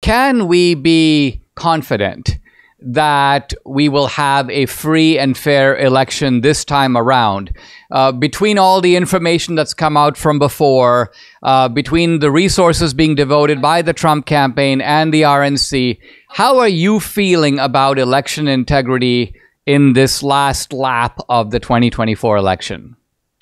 can we be confident that we will have a free and fair election this time around? Between all the information that's come out from before, between the resources being devoted by the Trump campaign and the RNC, how are you feeling about election integrity in this last lap of the 2024 election?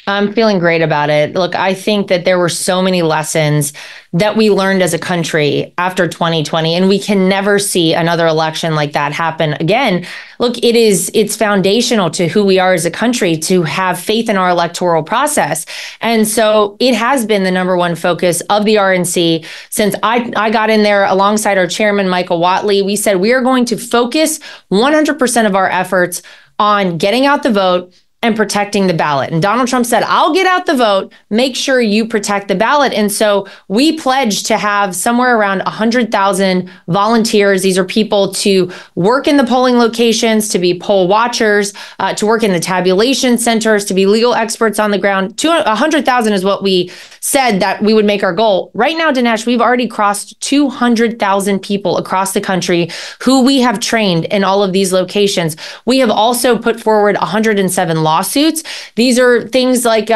I'm feeling great about it. Look, I think that there were so many lessons that we learned as a country after 2020, and we can never see another election like that happen again. Look, it's foundational to who we are as a country to have faith in our electoral process. And so it has been the number one focus of the RNC since I got in there alongside our chairman, Michael Whatley. We said we are going to focus 100% of our efforts on getting out the vote and protecting the ballot. And Donald Trump said, I'll get out the vote, make sure you protect the ballot. And so we pledged to have somewhere around 100,000 volunteers. These are people to work in the polling locations, to be poll watchers, to work in the tabulation centers, to be legal experts on the ground. 100,000 is what we said that we would make our goal. Right now, Dinesh, we've already crossed 200,000 people across the country who we have trained in all of these locations. We have also put forward 107 lawsuits. These are things like,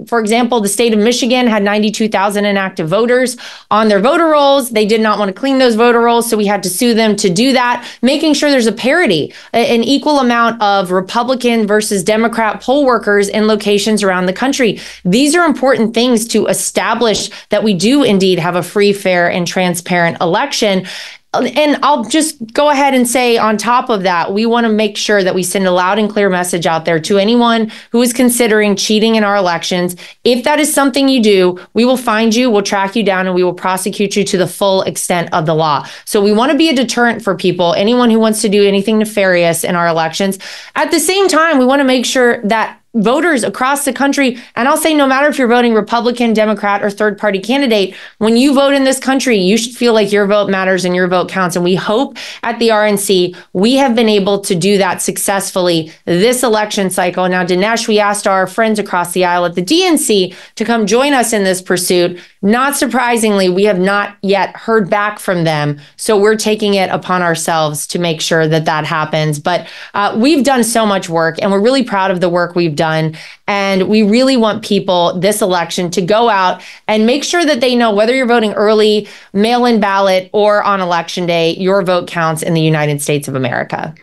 for example, the state of Michigan had 92,000 inactive voters on their voter rolls. They did not want to clean those voter rolls, so we had to sue them to do that, making sure there's a parity, an equal amount of Republican versus Democrat poll workers in locations around the country. These are important things to establish that we do indeed have a free, fair, and transparent election. And I'll just go ahead and say on top of that, we want to make sure that we send a loud and clear message out there to anyone who is considering cheating in our elections. If that is something you do, we will find you, we'll track you down, and we will prosecute you to the full extent of the law. So we want to be a deterrent for people, anyone who wants to do anything nefarious in our elections. At the same time, we want to make sure that voters across the country, and I'll say no matter if you're voting Republican, Democrat, or third-party candidate, when you vote in this country, you should feel like your vote matters and your vote counts. And we hope at the RNC, we have been able to do that successfully this election cycle. Now, Dinesh, we asked our friends across the aisle at the DNC to come join us in this pursuit. Not surprisingly, we have not yet heard back from them. So we're taking it upon ourselves to make sure that that happens. But we've done so much work, and we're really proud of the work we've done. And we really want people this election to go out and make sure that they know whether you're voting early, mail-in ballot, or on election day, your vote counts in the United States of America.